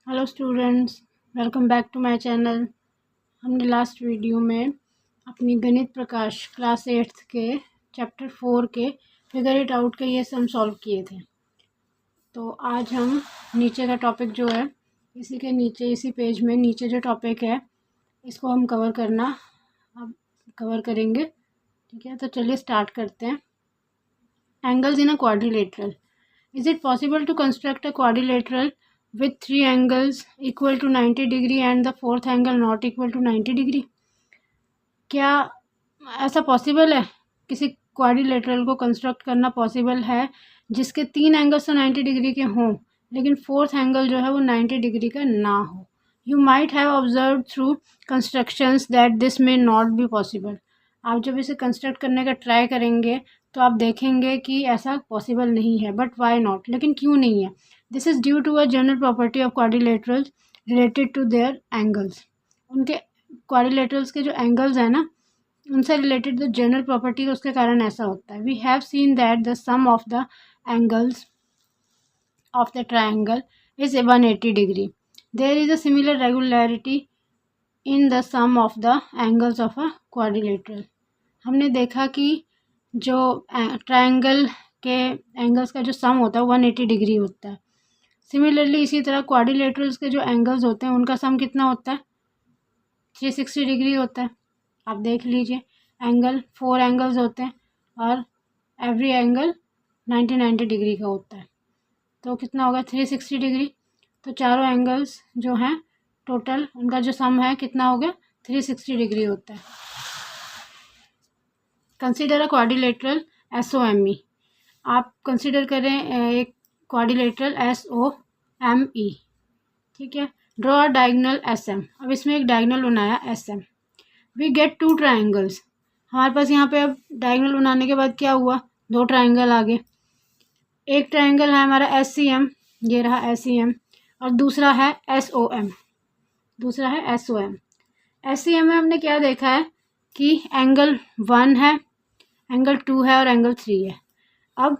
Hello students, welcome back to my channel. हमने last video में अपनी गणित प्रकाश क्लास 8th के चैप्टर 4 के फिगर इट आउट के ये सम सॉल्व किए थे। तो आज हम नीचे का टॉपिक जो है इसी के नीचे इसी पेज में नीचे जो टॉपिक है इसको हम अब कवर करेंगे। ठीक है, तो चलिए स्टार्ट करते हैं। Angles in a quadrilateral. Is it possible to construct a quadrilateral with three angles equal to 90 degree and the fourth angle not equal to 90 degree? क्या ऐसा पॉसिबल है? किसी क्वाड्रिलेटरल को कंस्ट्रक्ट करना पॉसिबल है जिसके तीन एंगल्स तो 90 डिग्री के हों लेकिन फोर्थ एंगल जो है वो 90 डिग्री का ना हो। You might have observe through constructions that this may not be possible. आप जब इसे कंस्ट्रक्ट करने का ट्राई करेंगे तो आप देखेंगे कि ऐसा पॉसिबल नहीं है। But why not? लेकिन क्यों नहीं है? This is due to a general property of quadrilaterals related to their angles. उनके क्वाड्रिलेटरल्स के जो एंगल्स हैं ना उनसे रिलेटेड द जनरल प्रॉपर्टी उसके कारण ऐसा होता है। We have seen that the sum of the angles of the triangle is 180 degree. There is a similar regularity in the sum of the angles of a quadrilateral. हमने देखा कि जो triangle के एंगल्स का जो सम होता है 180 डिग्री होता है। सिमिलरली इसी तरह क्वाड्रिलेटरल्स के जो एंगल्स होते हैं उनका सम कितना होता है? 360 डिग्री होता है। आप देख लीजिए, 4 एंगल्स होते हैं और एवरी एंगल 90 डिग्री का होता है। तो कितना होगा? 360 डिग्री। तो चारों एंगल्स जो हैं टोटल उनका जो सम है कितना हो गया? 360 डिग्री होता है। Consider a quadrilateral SOME। आप कंसिडर करें एक क्वाड्रिलेटरल SOME। ठीक है, ड्रॉ अ डायगोनल SM। अब इसमें एक डायगोनल बनाया SM। We get 2 triangles. हमारे पास यहाँ पे अब डायगोनल बनाने के बाद क्या हुआ? 2 ट्राइंगल आ गए। एक ट्राइंगल है हमारा SCM, ये रहा SCM, और दूसरा है SOM। SCM में हमने क्या देखा है कि एंगल 1 है, एंगल 2 है और एंगल 3 है। अब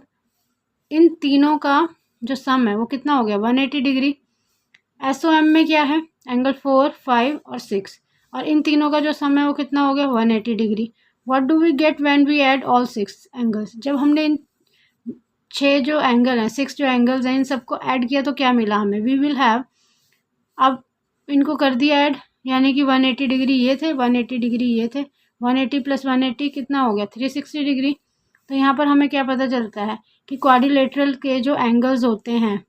इन तीनों का जो सम है वो कितना हो गया? 180 डिग्री। SOM में क्या है? एंगल 4, 5 और 6, और इन तीनों का जो सम है वो कितना हो गया? 180 degree. What do we get when we add all 6 angles? जब हमने इन 6 जो एंगल हैं, 6 जो एंगल्स हैं, इन सबको ऐड किया तो क्या मिला हमें? वी विल हैव, अब इनको कर दिया ऐड, यानी कि 180 डिग्री ये थे, 180 डिग्री ये थे, 180 प्लस 180 कितना हो गया? 360 डिग्री। तो यहाँ पर हमें क्या पता चलता है कि क्वाड्रिलेटरल के जो एंगल्स होते हैं,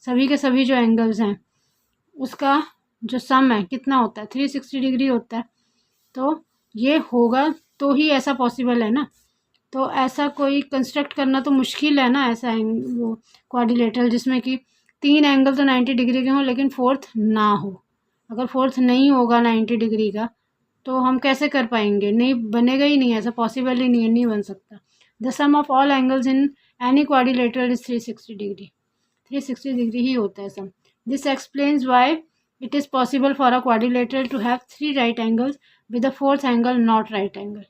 सभी के सभी जो एंगल्स हैं उसका जो सम है कितना होता है? 360 डिग्री होता है। तो ये होगा तो ही ऐसा पॉसिबल है ना। तो ऐसा कोई कंस्ट्रक्ट करना तो मुश्किल है ना, ऐसा वो क्वाड्रिलेटरल जिसमें कि 3 एंगल तो 90 डिग्री के हों लेकिन फोर्थ ना हो। अगर फोर्थ नहीं होगा 90 डिग्री का तो हम कैसे कर पाएंगे? नहीं बनेगा ही नहीं, ऐसा पॉसिबल ही नहीं है, नहीं बन सकता। The sum of all angles in any quadrilateral is 360 degree. 360 degree ही होता है sum. This explains why it is possible for a quadrilateral to have 3 right angles with a fourth angle not right angle.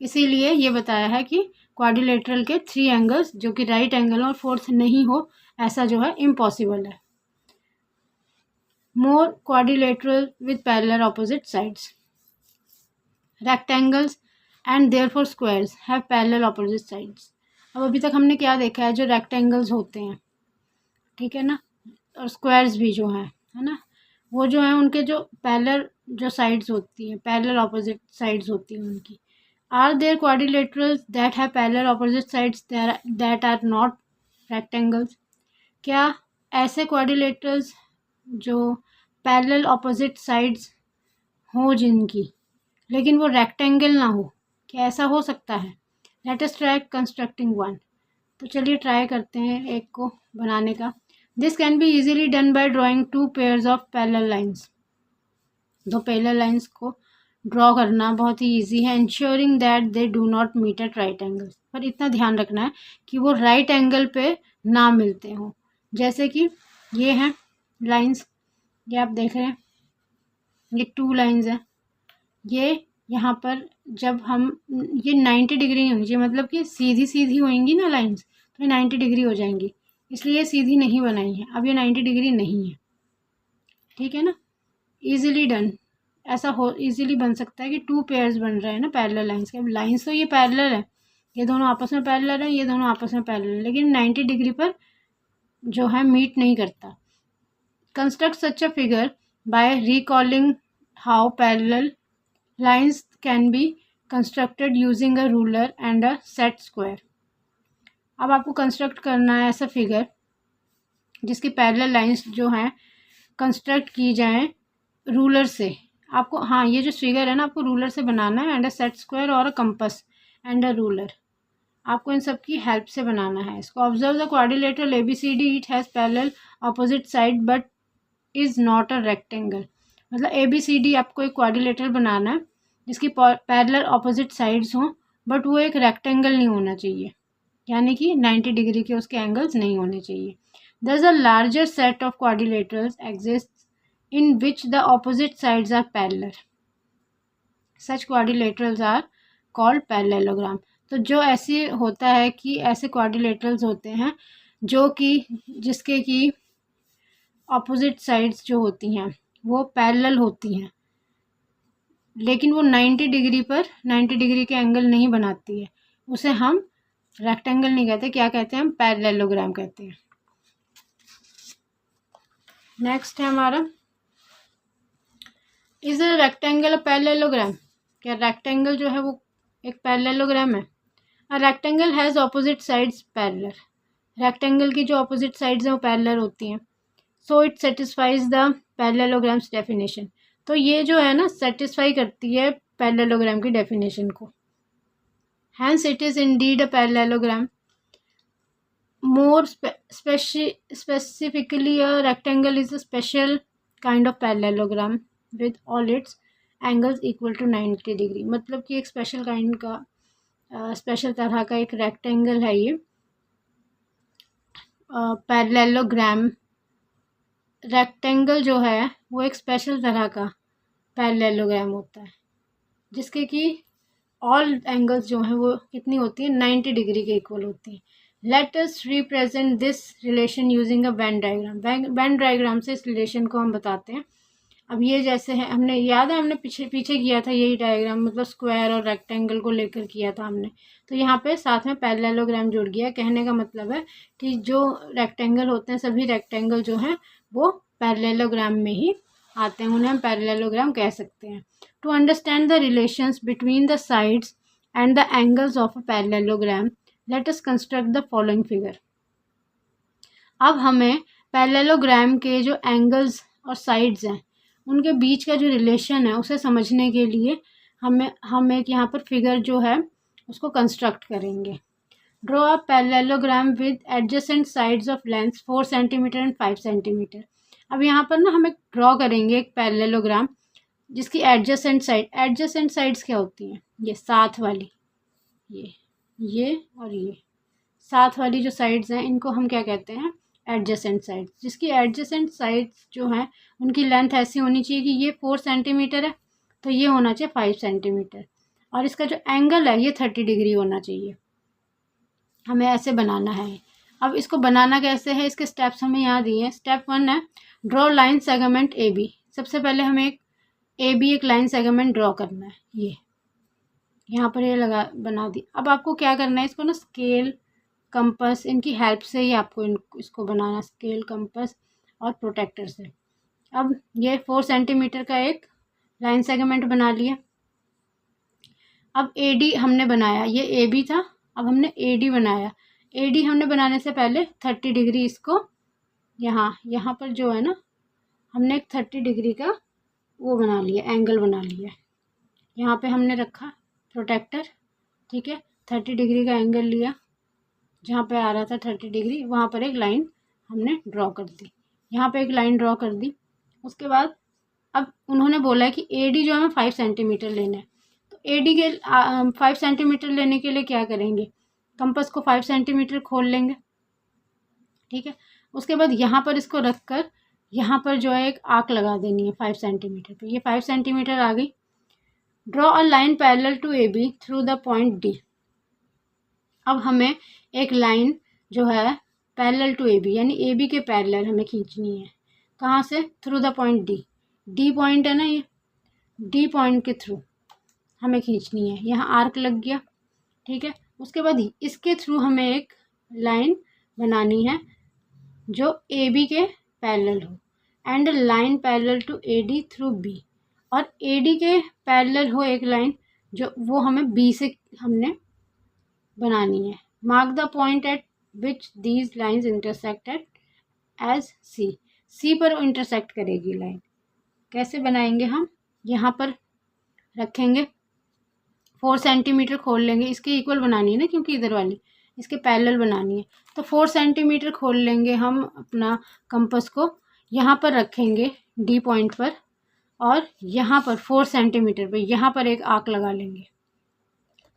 इसीलिए ये बताया है कि quadrilateral के 3 angles जो कि राइट एंगल और फोर्थ नहीं हो, ऐसा जो है इम्पॉसिबल है। More quadrilateral with parallel opposite sides. Rectangles and therefore squares have parallel opposite sides. अब अभी तक हमने क्या देखा है? जो रेक्टेंगल्स होते हैं, ठीक है ना, और स्क्वायर्स भी जो हैं, है ना, वो जो हैं उनके जो पैरेलल जो साइड्स होती हैं, पैरेलल ऑपोजिट साइड्स होती हैं उनकी। Are there quadrilaterals that have parallel opposite sides that are not rectangles? क्या ऐसे quadrilaterals जो parallel opposite sides हों जिनकी लेकिन वो rectangle ना हो, क्या ऐसा हो सकता है? Let us try constructing one. तो चलिए ट्राई करते हैं एक को बनाने का। This can be easily done by drawing 2 pairs of parallel lines. 2 parallel lines को ड्रॉ करना बहुत ही ईजी है। Ensuring that they do not meet at right angle, पर इतना ध्यान रखना है कि वो राइट एंगल पे ना मिलते हों। जैसे कि ये हैं लाइंस, ये आप देख रहे हैं, ये 2 लाइंस हैं। ये यहाँ पर जब हम ये 90 डिग्री नहीं होनी चाहिए, मतलब कि सीधी सीधी होंगी ना लाइंस तो ये 90 डिग्री हो जाएंगी। इसलिए सीधी नहीं बनाई है। अब ये 90 डिग्री नहीं है, ठीक है ना। इजीली डन, ऐसा हो इजीली बन सकता है कि 2 पेयर्स बन रहे हैं ना पैरेलल लाइंस के। अब लाइंस तो ये पैरेलल है, ये दोनों आपस में पैरेलल है, ये दोनों आपस में पैरेलल है, लेकिन 90 डिग्री पर जो है मीट नहीं करता। Construct such a figure by recalling how parallel lines can be constructed using a ruler and a set square. अब आपको कंस्ट्रक्ट करना है ऐसा फिगर जिसकी पैरेलल लाइंस जो हैं कंस्ट्रक्ट की जाएं रूलर से। आपको, हाँ, ये जो फिगर है ना, आपको रूलर से बनाना है, एंड अ सेट स्क्वायर और a compass and a ruler. आपको इन सब की हेल्प से बनाना है इसको। Observe the quadrilateral ABCD, it has parallel opposite side but is not a rectangle. मतलब ABCD आपको एक क्वाड्रिलेटरल बनाना है जिसकी पैरेलल ऑपोजिट साइड्स हों, बट वो एक रेक्टेंगल नहीं होना चाहिए, यानी कि 90 डिग्री के उसके एंगल्स नहीं होने चाहिए। Thus a larger set of quadrilaterals exists in which the opposite sides are parallel. Such quadrilaterals are called parallelogram. तो जो ऐसे होता है कि ऐसे quadrilaterals होते हैं जो कि जिसके कि ऑपोजिट साइड्स जो होती हैं वो पैरेलल होती हैं, लेकिन वो 90 डिग्री पर 90 डिग्री के एंगल नहीं बनाती है, उसे हम रेक्टेंगल नहीं कहते, क्या कहते हैं हम, पैरेललोग्राम कहते हैं। नेक्स्ट है हमारा, is a rectangle a parallelogram. क्या रेक्टेंगल जो है वो एक पैरेललोग्राम है? A rectangle has opposite sides parallel. Rectangle की जो ऑपोजिट साइड्स हैं वो पैरेलल होती हैं। So it satisfies the parallelograms definition. तो ये जो है ना सेटिस्फाई करती है पैरेललोग्राम की डेफिनेशन को। Hence it is indeed a parallelogram. More specifically, a rectangle is a special kind of parallelogram with all its angles equal to 90 degree. मतलब कि एक स्पेशल काइंड का स्पेशल तरह का एक रेक्टेंगल है ये पैरेललोग्राम। रेक्टेंगल जो है वो एक स्पेशल तरह का पैरेललोग्राम होता है जिसके कि ऑल एंगल्स जो हैं वो कितनी होती है, 90 डिग्री के इक्वल होती है। Let us represent this relation using a Venn diagram. Venn diagram से इस रिलेशन को हम बताते हैं। अब ये जैसे है, हमने याद है हमने पीछे किया था यही डायग्राम, मतलब स्क्वायर और रेक्टेंगल को लेकर किया था हमने। तो यहाँ पे साथ में पैरेललोग्राम जुड़ गया। कहने का मतलब है कि जो रेक्टेंगल होते हैं, सभी रेक्टेंगल जो हैं वो पैरेललोग्राम में ही आते हैं, उन्हें हम पैरेललोग्राम कह सकते हैं। To understand the relations between the sides and the angles of a parallelogram, let us construct the following figure. अब हमें पैरेललोग्राम के जो एंगल्स और साइड्स हैं उनके बीच का जो रिलेशन है उसे समझने के लिए हम एक यहाँ पर फिगर जो है उसको कंस्ट्रक्ट करेंगे। Draw a parallelogram with adjacent sides of length 4 centimetre and 5 centimetre. अब यहाँ पर ना हम एक ड्रॉ करेंगे एक पैरेललोग्राम जिसकी एडजेसेंट साइड्स क्या होती हैं, ये साथ वाली, ये और ये साथ वाली जो साइड्स हैं इनको हम क्या कहते हैं, एडजेसेंट साइड्स। जिसकी एडजेसेंट साइड्स जो हैं उनकी लेंथ ऐसी होनी चाहिए कि ये 4 सेंटीमीटर है तो ये होना चाहिए 5 सेंटीमीटर, और इसका जो एंगल है ये 30 डिग्री होना चाहिए। हमें ऐसे बनाना है। अब इसको बनाना कैसे है, इसके स्टेप्स हमें यहाँ दिए हैं। स्टेप 1 है ड्रॉ लाइन सेगमेंट AB। सबसे पहले हमें एक AB एक लाइन सेगमेंट ड्रॉ करना है। ये यहाँ पर ये बना दी। अब आपको क्या करना है, इसको ना स्केल, कंपास, इनकी हेल्प से ही आपको इसको बनाना, स्केल, कंपास और प्रोटेक्टर से। अब ये 4 सेंटीमीटर का एक लाइन सेगमेंट बना लिया। अब AD हमने बनाया, ये AB था, अब हमने AD बनाया। AD हमने बनाने से पहले 30 डिग्री इसको यहाँ पर जो है ना हमने एक 30 डिग्री का वो बना लिया, एंगल बना लिया। यहाँ पे हमने रखा प्रोटेक्टर, ठीक है, 30 डिग्री का एंगल लिया, जहाँ पे आ रहा था 30 डिग्री वहाँ पर एक लाइन हमने ड्रॉ कर दी। यहाँ पे एक लाइन ड्रॉ कर दी। उसके बाद अब उन्होंने बोला है कि AD जो हमें 5 सेंटीमीटर लेना है, तो AD के 5 सेंटीमीटर लेने के लिए क्या करेंगे, कंपास को 5 सेंटीमीटर खोल लेंगे, ठीक है। उसके बाद यहाँ पर इसको रख कर यहाँ पर जो है एक आर्क लगा देनी है 5 सेंटीमीटर पे। ये 5 सेंटीमीटर आ गई। Draw a line parallel to AB through the point D। अब हमें एक लाइन जो है पैरेलल टू ए बी, यानी ए बी के पैरेलल हमें खींचनी है। कहाँ से? Through the point D. D point है ना ये, डी पॉइंट के थ्रू हमें खींचनी है। यहाँ आर्क लग गया, ठीक है। उसके बाद इसके थ्रू हमें एक लाइन बनानी है जो ए बी के पैरेलल हो, and line parallel to A D through B, और ए डी के पैरेलल हो एक लाइन जो वो हमें बी से हमने बनानी है। Mark the point at which these lines intersected as C. C पर इंटरसेक्ट करेगी लाइन। कैसे बनाएंगे हम? यहाँ पर रखेंगे, 4 सेंटीमीटर खोल लेंगे, इसके इक्वल बनानी है ना क्योंकि इधर वाली इसके पैरेलल बनानी है। तो 4 सेंटीमीटर खोल लेंगे हम अपना कंपास को, यहाँ पर रखेंगे डी पॉइंट पर, और यहाँ पर 4 सेंटीमीटर पर यहाँ पर एक आर्क लगा लेंगे,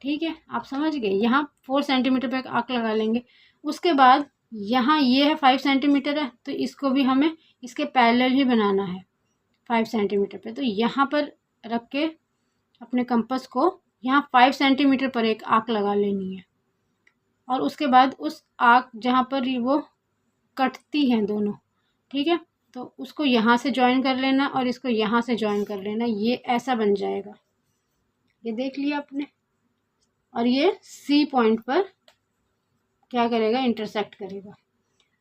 ठीक है। आप समझ गए? यहाँ 4 सेंटीमीटर पर एक आर्क लगा लेंगे। उसके बाद यहाँ ये है 5 सेंटीमीटर है, तो इसको भी हमें इसके पैरेलल ही बनाना है 5 सेंटीमीटर पे। तो यहाँ पर रख के अपने कंपास को यहाँ 5 सेंटीमीटर पर एक आर्क लगा लेनी है, और उसके बाद उस आर्क जहाँ पर वो कटती हैं दोनों, ठीक है, तो उसको यहाँ से ज्वाइन कर लेना और इसको यहाँ से ज्वाइन कर लेना। ये ऐसा बन जाएगा, ये देख लिया आपने। और ये सी पॉइंट पर क्या करेगा? इंटरसेक्ट करेगा।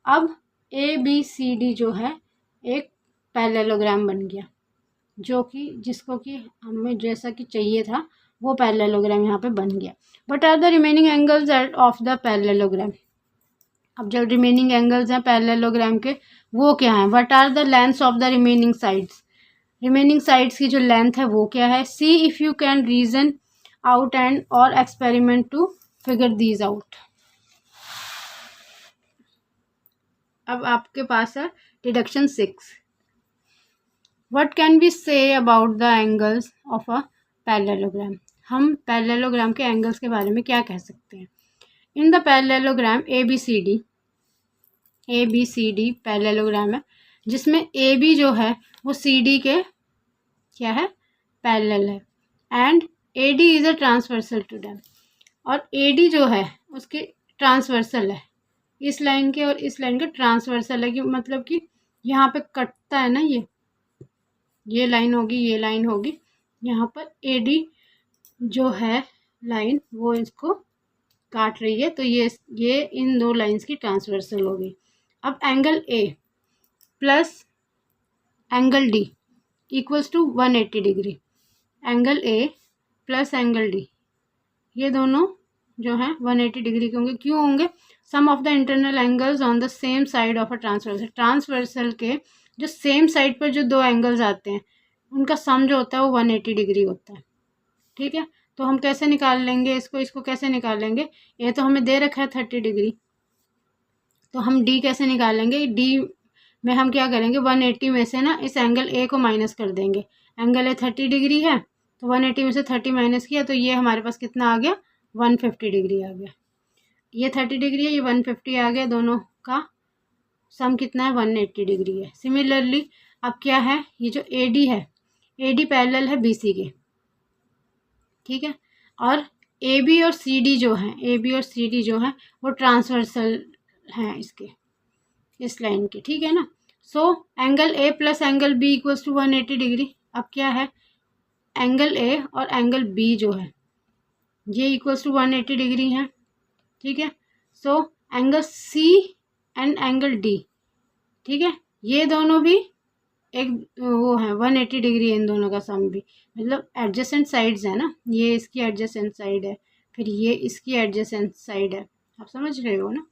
अब ए बी सी डी जो है एक पैरेललोग्राम बन गया, जो कि जिसको कि हमें जैसा कि चाहिए था वो पैरेललोग्राम यहाँ पे बन गया। But are the remaining angles of the parallelogram. अब जो रिमेनिंग एंगल्स हैं पैरेललोग्राम के वो क्या हैं? What are the lengths of the remaining sides. Remaining sides की जो लेंथ है वो क्या है? See if you can reason out and और experiment to figure these out. अब आपके पास है deduction 6। What can we say about the angles of a parallelogram? हम पैरेललोग्राम के एंगल्स के बारे में क्या कह सकते हैं? In the parallelogram A B C D parallelogram है, जिसमें ए बी जो है वो सी डी के क्या है? पैरेलल है, and A D is a transversal to them. और ए डी जो है उसके ट्रांसवर्सल है, इस लाइन के और इस लाइन के ट्रांसवर्सल है, कि मतलब कि यहाँ पे कटता है ना, ये लाइन होगी, ये लाइन होगी, यहाँ पर ए डी जो है लाइन वो इसको काट रही है, तो ये इन दो लाइंस की ट्रांसवर्सल होगी। अब angle A plus angle D equals to 180 degree. Angle A plus angle D ये दोनों जो हैं 180 डिग्री के होंगे। क्यों होंगे? Sum of the internal angles on the same side of a transversal. Transversal के जो सेम साइड पर जो दो एंगल्स आते हैं उनका सम जो होता है वो 180 डिग्री होता है, ठीक है। तो हम कैसे निकाल लेंगे इसको कैसे निकाल लेंगे? ये तो हमें दे रखा है 30 डिग्री, तो हम डी कैसे निकालेंगे? डी में हम क्या करेंगे? 180 में से ना इस एंगल ए को माइनस कर देंगे। एंगल ए 30 डिग्री है, तो 180 में से 30 माइनस किया तो ये हमारे पास कितना आ गया? 150 डिग्री आ गया। ये 30 डिग्री है, ये 150 आ गया, दोनों का सम कितना है? 180 डिग्री है। सिमिलरली अब क्या है? ये जो ए डी है, ए डी पैरेलल है बी सी के, ठीक है, और ए बी और सी डी जो है वो ट्रांसवर्सल हैं इसके, इस लाइन के, ठीक है ना। So angle A plus angle B equals to 180 degree. अब क्या है? एंगल ए और एंगल बी जो है ये इक्वल्स टू 180 डिग्री है, ठीक है। So angle C and angle D, ठीक है, ये दोनों भी एक वो है 180 डिग्री, इन दोनों का सम भी, मतलब एडजेसेंट साइड्स है ना, ये इसकी एडजेसेंट साइड है, फिर ये इसकी एडजेसेंट साइड है, आप समझ रहे हो ना।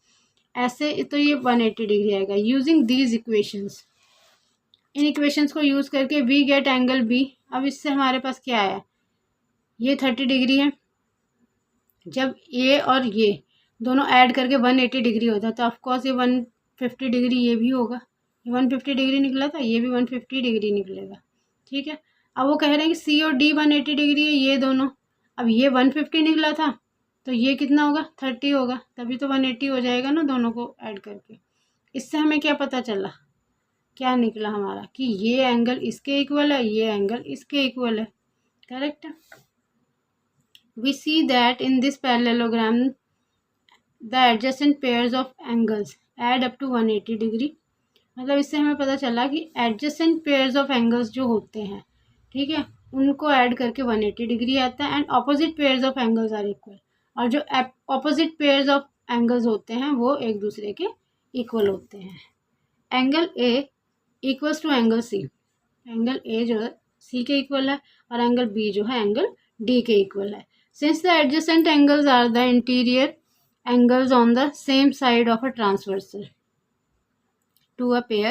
ऐसे तो ये 180 डिग्री आएगा। Using these equations, in equations को यूज़ करके वी गेट एंगल बी। अब इससे हमारे पास क्या आया? ये 30 डिग्री है, जब ये और ये दोनों ऐड करके 180 डिग्री होता है तो ऑफकोर्स ये 150 डिग्री ये भी होगा। 150 डिग्री निकला था, ये भी 150 डिग्री निकलेगा, ठीक है। अब वो कह रहे हैं कि सी और डी 180 डिग्री है ये दोनों। अब ये 150 निकला था तो ये कितना होगा? 30 होगा, तभी तो 180 हो जाएगा ना दोनों को ऐड करके। इससे हमें क्या पता चला, क्या निकला हमारा? कि ये एंगल इसके इक्वल है, ये एंगल इसके इक्वल है, करेक्ट है। We see that in this parallelogram the adjacent pairs of angles add up to 180 degree. मतलब इससे हमें पता चला कि एडजेसेंट पेयर्स ऑफ एंगल्स जो होते हैं, ठीक है, उनको ऐड करके 180 डिग्री आता है। And opposite pairs of angles are equal, और जो ऑपोजिट पेयर्स ऑफ एंगल्स होते हैं वो एक दूसरे के इक्वल होते हैं। Angle A equals to angle C, angle A जो है सी के इक्वल है और एंगल बी जो है एंगल डी के इक्वल है। Since the adjacent angles are the interior angles on the same side of a transversal to a pair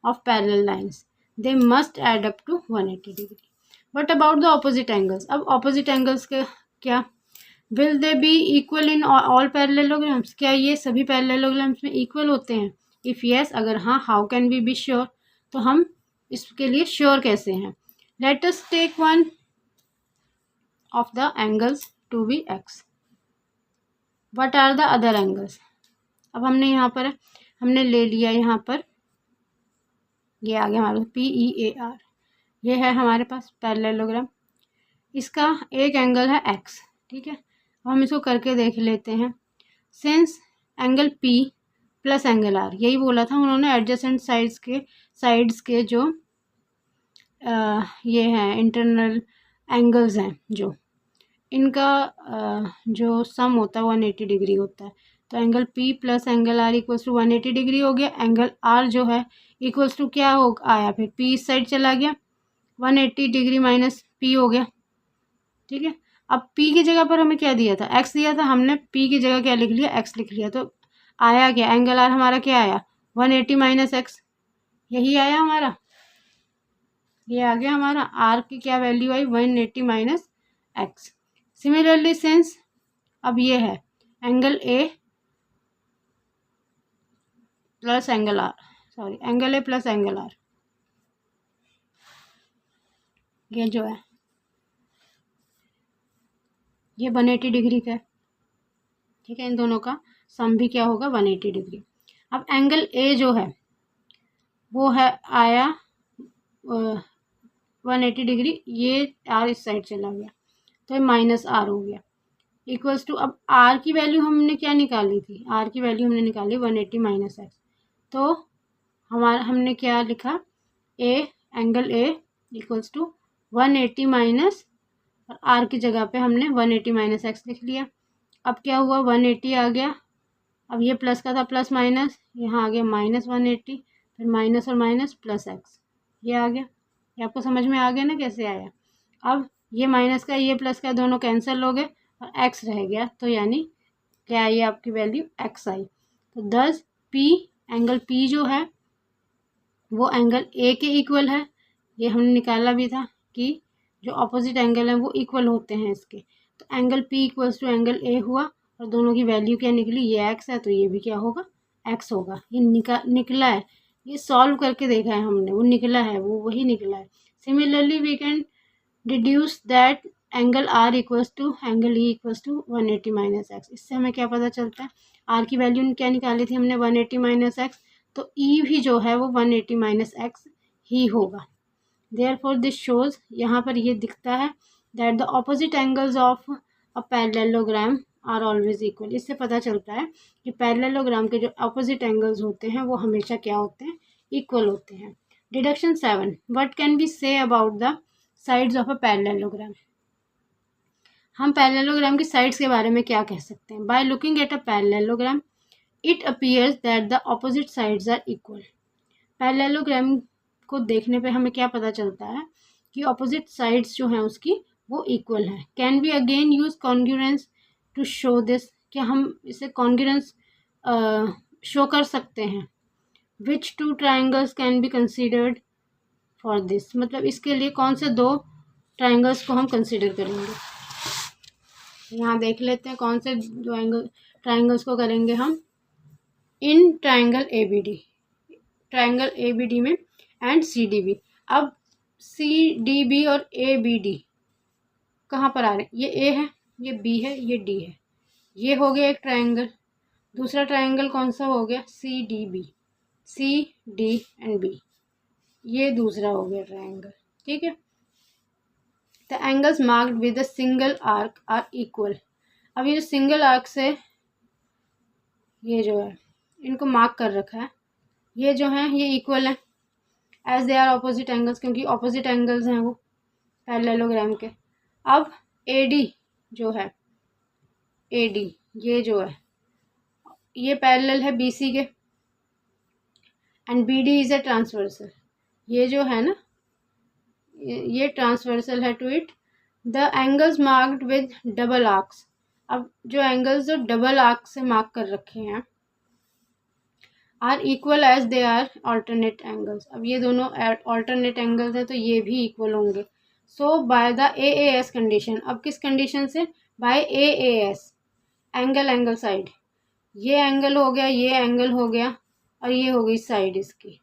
of parallel lines, they must add up to 180 degree. What about the opposite angles? अब opposite angles के क्या, will they be equal in all parallelograms? क्या ये सभी parallelograms में equal होते हैं? If yes, अगर हाँ, how can we be sure? तो हम इसके लिए sure कैसे हैं? Let us take one of the angles to be x. What are the other angles? अब हमने यहाँ पर हमने ले लिया यहाँ पर ये आ गया हमारे PEAR, ये है हमारे पास पैरेललोग्राम, इसका एक एंगल है x, ठीक है। अब हम इसको करके देख लेते हैं। Since angle P plus angle R, यही बोला था उन्होंने, एडजेसेंट साइड्स के जो ये हैं इंटरनल एंगल्स हैं, जो इनका जो सम होता है 180 डिग्री होता है। तो angle P plus angle R equals to 180 degree हो गया। एंगल R जो है इक्वल्स टू क्या हो आया, फिर P इस साइड चला गया, 180 डिग्री माइनस P हो गया, ठीक है। अब P की जगह पर हमें क्या दिया था, X दिया था, हमने P की जगह क्या लिख लिया, X लिख लिया। तो आया क्या, एंगल R हमारा क्या आया, 180 माइनस X, यही आया हमारा, ये आ गया हमारा। R की क्या वैल्यू आई, 180 माइनस X। सिमिलरली सिंस अब ये है angle A plus angle R, sorry angle A plus angle R, ये जो है ये 180 डिग्री का है, ठीक है। इन दोनों का सम भी क्या होगा, 180 डिग्री। अब एंगल A जो है वो है आया 180 डिग्री, ये R इस साइड चला गया तो ये माइनस R हो गया, इक्वल्स टू अब R की वैल्यू हमने क्या निकाली थी, R की वैल्यू हमने निकाली 180 माइनस X। तो हमारा हमने क्या लिखा, angle A equals to 180 minus, और R की जगह पे हमने 180 माइनस X लिख लिया। अब क्या हुआ, 180 आ गया, अब ये प्लस का था प्लस माइनस, यहाँ आ गया माइनस 180, फिर माइनस और माइनस प्लस X, ये आ गया। ये आपको समझ में आ गया ना कैसे आया। अब ये माइनस का ये प्लस का दोनों कैंसिल हो गए और X रह गया, तो यानी क्या आई आपकी वैल्यू, X आई। तो 10 P एंगल P जो है वो एंगल A के इक्वल है, ये हमने निकाला भी था कि जो अपोजिट एंगल हैं वो इक्वल होते हैं इसके। तो angle P equals to angle A हुआ, और दोनों की वैल्यू क्या निकली, ये X है तो ये भी क्या होगा, X होगा। ये निकला है, ये सॉल्व करके देखा है हमने, वो निकला है, वो वही निकला है। Similarly we can deduce that angle R equals to angle E equals to 180 minus X। इससे हमें क्या पता चलता है, R की वैल्यू क्या निकाली थी हमने, 180 माइनस X, तो E भी जो है वो 180 माइनस X ही होगा। Therefore this shows, यहाँ पर ये दिखता है that the opposite angles of a parallelogram are always equal। इससे पता चलता है कि पैरेललोग्राम के जो opposite angles होते हैं वो हमेशा क्या होते हैं, equal होते हैं। Deduction 7, what can we say about the sides of a parallelogram? हम पैरेललोग्राम की साइड्स के बारे में क्या कह सकते हैं, by looking at a parallelogram it appears that the opposite sides are equal। Parallelogram को देखने पे हमें क्या पता चलता है कि ऑपोजिट साइड्स जो हैं उसकी वो इक्वल है। Can we again use congruence to show this, क्या हम इसे कॉन्ग्रुएंस शो कर सकते हैं। Which two triangles can be considered for this, मतलब इसके लिए कौन से दो ट्राइंगल्स को हम कंसिडर करेंगे। यहाँ देख लेते हैं कौन से दो ट्राइंगल्स को करेंगे हम। इन ट्राइंगल ABD में एंड CDB। अब CDB और ABD कहाँ पर आ रहे हैं, ये A है, ये B है, ये D है, ये हो गया एक ट्राइंगल। दूसरा ट्राइंगल कौन सा हो गया, CDB, CD एंड B, ये दूसरा हो गया ट्राइंगल, ठीक है। The angles marked with a single arc are equal. अब ये जो सिंगल आर्क से ये जो है इनको मार्क कर रखा है, ये जो है ये इक्वल है as they are opposite angles, क्योंकि ऑपोजिट एंगल्स हैं वो पैरेललोग्राम के। अब AD जो है, AD ये जो है ये पैरेलल है BC के, and BD is a transversal. ये जो है ना ये ट्रांसवर्सल है to it. The angles marked with double arcs. अब जो एंगल्स जो डबल आर्क से मार्क कर रखे हैं are equal as they are alternate angles. अब ये दोनों ऑल्टरनेट एंगल्स हैं तो ये भी इक्वल होंगे। So by the AAS condition, अब किस कंडीशन से? By AAS angle angle side. ये एंगल हो गया, ये एंगल हो गया, और ये हो गई साइड इसकी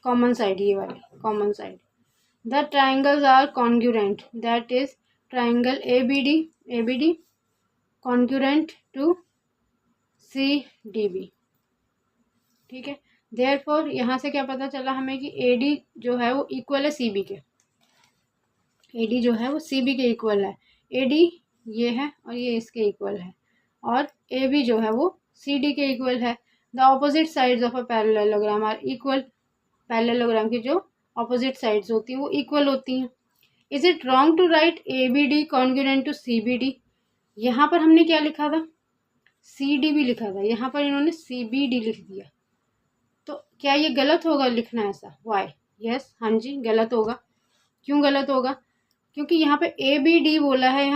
कॉमन साइड, ये वाली common side. The triangles are congruent, that is triangle ABD congruent to CDB। ठीक है, देयरफॉर यहाँ से क्या पता चला हमें कि AD जो है वो इक्वल है CB के। AD जो है वो CB के इक्वल है। AD ये है और ये इसके इक्वल है, और AB जो है वो CD के इक्वल है। The opposite sides of a parallelogram are equal. Parallelogram की जो ऑपोजिट साइड्स होती हैं वो इक्वल होती हैं। Is it wrong to write ABD congruent to CBD? यहाँ पर हमने क्या लिखा था? CDB लिखा था, यहाँ पर इन्होंने CBD लिख दिया। तो क्या ये गलत होगा लिखना ऐसा? वाई? यस, हाँ जी गलत होगा। क्यों गलत होगा? क्योंकि यहाँ पे ABD बोला है,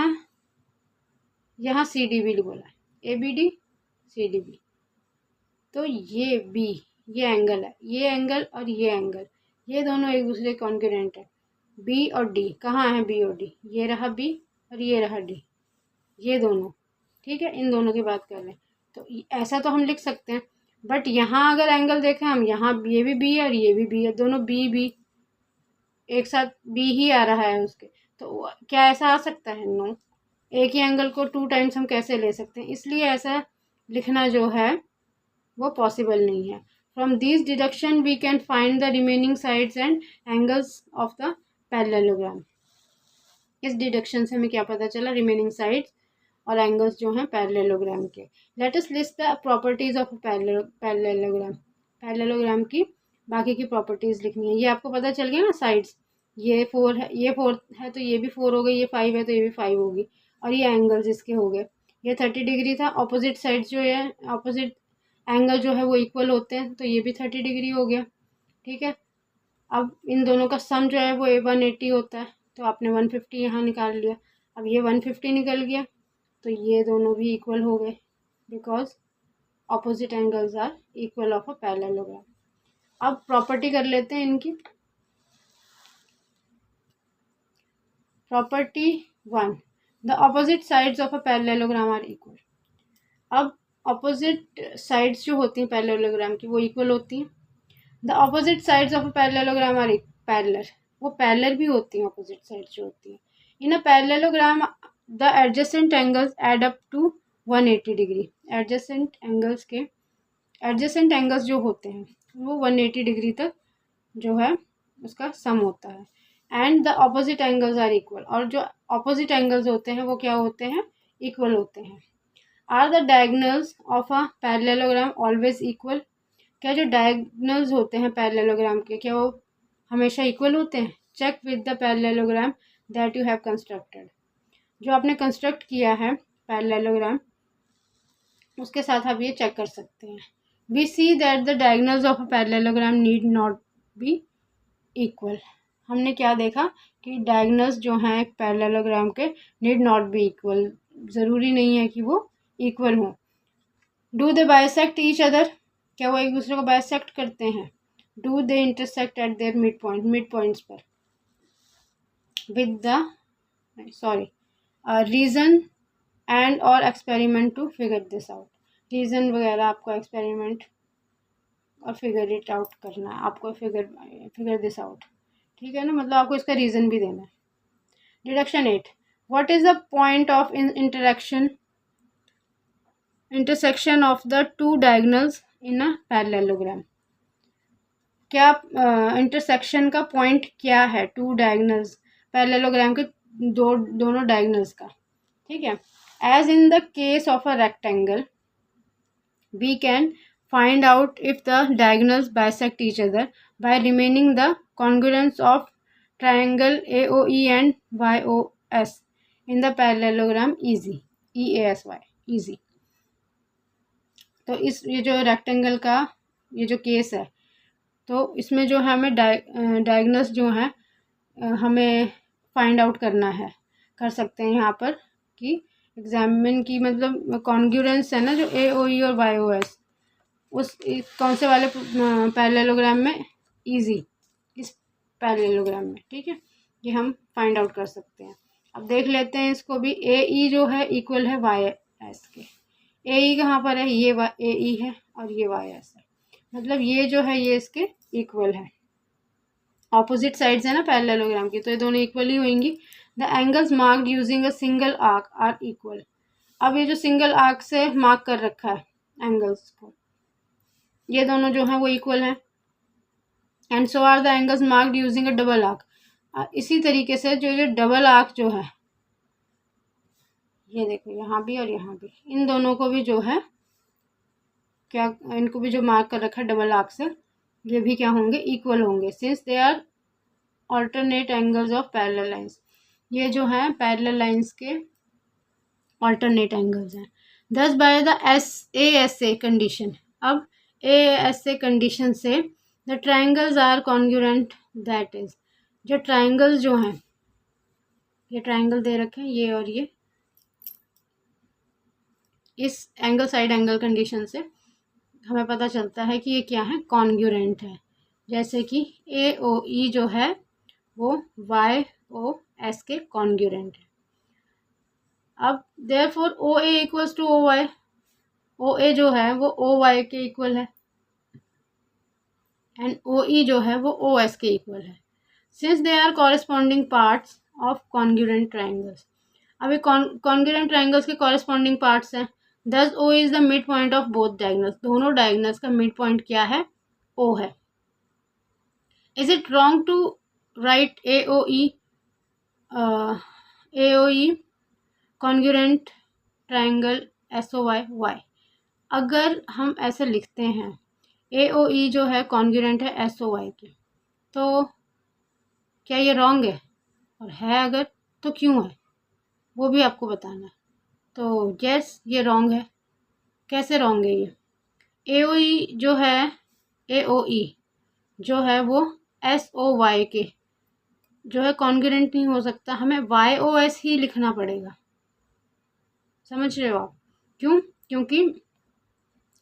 यहाँ CDB बोला है। ABD CDB, तो ये B ये एंगल है, ये एंगल और ये एंगल, ये दोनों एक दूसरे कॉन्ग्रुएंट है। B और D कहाँ है? B और D, ये रहा B और ये रहा D, ये दोनों। ठीक है, इन दोनों की बात कर रहे हैं, तो ऐसा तो हम लिख सकते हैं। बट यहाँ अगर एंगल देखें हम, यहाँ ये भी B है और ये भी B है, दोनों B एक साथ B ही आ रहा है उसके, तो क्या ऐसा आ सकता है? नो। एक ही एंगल को 2 टाइम्स हम कैसे ले सकते हैं? इसलिए ऐसा लिखना जो है वो पॉसिबल नहीं है। From this deduction we can find the remaining sides and angles of the parallelogram. इस डिडक्शन से हमें क्या पता चला? रिमेनिंग साइड्स और एंगल्स जो हैं पैरेललोग्राम के। Let us list the properties of parallelogram. Parallelogram की बाकी की प्रॉपर्टीज लिखनी है। ये आपको पता चल गया ना, साइड्स ये 4 है, ये 4 है तो ये भी 4 हो गई, ये 5 है तो ये भी 5 होगी, और ये एंगल्स इसके हो गए। ये 30 डिग्री था, ऑपोजिट साइड जो है ऑपोजिट एंगल जो है वो इक्वल होते हैं, तो ये भी 30 डिग्री हो गया। ठीक है, अब इन दोनों का सम जो है वो 180 होता है, तो आपने 150 यहाँ निकाल लिया। अब ये 150 निकल गया, तो ये दोनों भी इक्वल हो गए, because opposite angles are equal of a parallelogram. अब प्रॉपर्टी कर लेते हैं इनकी। Property 1, the opposite sides of a parallelogram are equal. अब ऑपोजिट साइड्स जो होती हैं पैरेललोग्राम की वो इक्वल होती हैं। The opposite sides of a parallelogram are parallel, वो पैरेलल भी होती हैं ऑपोजिट साइड्स जो होती हैं। In a parallelogram the adjacent angles add up to 180 degree. Adjacent angles जो होते हैं वो 180 डिग्री तक जो है उसका सम होता है। And the opposite angles are equal, और जो ऑपोजिट एंगल्स होते हैं वो क्या होते हैं? इक्वल होते हैं। Are the diagonals of a parallelogram always equal? क्या जो डायगोनल्स होते हैं पैरेललोग्राम के, क्या वो हमेशा इक्वल होते हैं? Check with the parallelogram that you have constructed. जो आपने कंस्ट्रक्ट किया है पैरेललोग्राम, उसके साथ आप ये चेक कर सकते हैं। We see that the diagonals of a parallelogram need not be equal. हमने क्या देखा कि डायगोनल्स जो हैं पैरेललोग्राम के नीड नॉट बी इक्वल, ज़रूरी नहीं है कि वो इक्वल हो। Do they bisect each other? क्या वो एक दूसरे को बाइसेक्ट करते हैं? Do they intersect at their mid points पर विद द रीज़न एंड और experiment to figure this out. Reason वगैरह आपको एक्सपेरिमेंट और फिगर इट आउट करना है, आपको फिगर दिस आउट। ठीक है ना, मतलब आपको इसका रीज़न भी देना है। Deduction 8, what is the point of intersection of the 2 diagonals in a parallelogram? क्या इंटरसेक्शन का पॉइंट क्या है 2 डायगोनल्स पैरेललोग्राम के दोनों डायगोनल्स का? ठीक है, as in the case of a rectangle we can find out if the diagonals bisect each other by remaining the congruence of triangle AOE and YOS in the parallelogram EASY EASY easy. तो ये जो rectangle का ये जो case है, तो इसमें जो है हमें डायगोनल्स जो हैं हमें फाइंड आउट करना है, कर सकते हैं यहाँ पर कि एग्जामिन की मतलब कॉन्ग्रुएंस है ना जो AOE और YOS उस कौन से वाले पैरेललोग्राम में, इजी इस पैरेललोग्राम में, ठीक है, ये हम फाइंड आउट कर सकते हैं। अब देख लेते हैं इसको भी। AE जो है इक्वल है YS के। AE कहाँ पर है, ये AE है और ये YS है, मतलब ये जो है ये इसके इक्वल है। ऑपोजिट साइड्स है ना पैरेललोग्राम की, तो ये दोनों इक्वल ही होंगी। The angles marked using a single arc are equal. अब ये जो सिंगल आर्क से मार्क कर रखा है एंगल्स को, ये दोनों जो हैं वो इक्वल हैं। And so are the angles marked using a double arc. इसी तरीके से जो ये डबल आर्क जो है, ये देखो यहाँ भी और यहाँ भी, इन दोनों को भी जो है क्या, इनको भी जो मार्क कर रखा है डबल आर्क से, ये भी क्या होंगे, इक्वल होंगे, since they are alternate angles of parallel lines. ये जो हैं पैरेलल लाइंस के ऑल्टरनेट एंगल्स हैं। Thus by the ASA condition. अब ASA कंडीशन से the triangles are congruent, that is जो ट्राइंगल्स जो हैं, ये ट्राइंगल दे रखे हैं ये और ये, इस एंगल साइड एंगल कंडीशन से हमें पता चलता है कि ये क्या है, कॉन्ग्रुएंट है। जैसे कि AOE जो है वो YOS के कॉन्ग्रुएंट है। अब therefore OA equals to OY, OA जो है वो OY के इक्वल है एंड OE जो है वो OS के इक्वल है, since they are corresponding parts of congruent triangles. अब ये कॉन्ग्रुएंट ट्राइंगल्स के कॉरेस्पॉन्डिंग पार्ट्स हैं। Thus O is the mid point of both diagonals. दोनों डायगोनल्स का मिड पॉइंट क्या है, O है। Is it wrong to write AOE congruent triangle SOY? अगर हम ऐसे लिखते हैं AOE जो है कॉन्ग्रुएंट है SOY के, तो क्या ये रॉन्ग है, और है अगर तो क्यों है, वो भी आपको बताना है। तो यस, ये रॉन्ग है। कैसे रॉन्ग है ये, AOE जो है, AOE जो है वो SOY के जो है कॉन्ग्रुएंट नहीं हो सकता, हमें YOS ही लिखना पड़ेगा। समझ रहे हो आप, क्यों, क्योंकि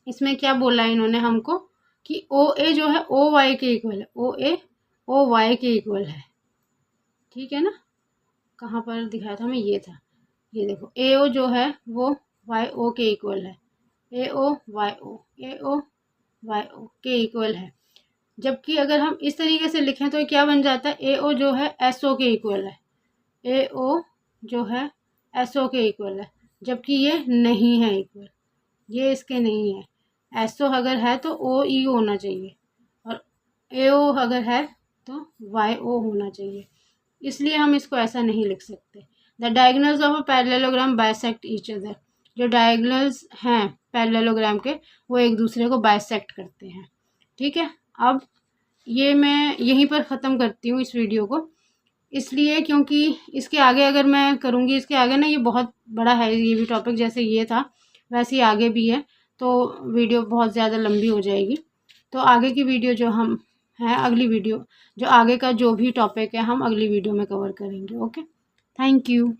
इसमें क्या बोला है इन्होंने हमको कि OA जो है OY के इक्वल है, OA OY के इक्वल है, ठीक है ना। कहाँ पर दिखाया था हमें, ये था, ये देखो AO जो है वो YO के इक्वल है, AO YO के इक्वल है। जबकि अगर हम इस तरीके से लिखें तो ये क्या बन जाता है, AO जो है SO के इक्वल है, AO जो है SO के इक्वल है, जबकि ये नहीं है इक्वल, ये इसके नहीं है। SO अगर है तो OE होना चाहिए, और AO अगर है तो YO होना चाहिए, इसलिए हम इसको ऐसा नहीं लिख सकते। The diagonals of a parallelogram bisect each other. जो डायगोनल्स हैं पैरेललोग्राम के वो एक दूसरे को बाइसेक्ट करते हैं, ठीक है। अब ये मैं यहीं पर ख़त्म करती हूँ इस वीडियो को, इसलिए क्योंकि इसके आगे अगर मैं करूँगी, इसके आगे ना ये बहुत बड़ा है, ये भी टॉपिक जैसे ये था वैसे ही आगे भी है, तो वीडियो बहुत ज़्यादा लंबी हो जाएगी। तो आगे की वीडियो जो हम है, अगली वीडियो जो आगे का जो भी टॉपिक है हम अगली वीडियो में कवर करेंगे। Okay, thank you.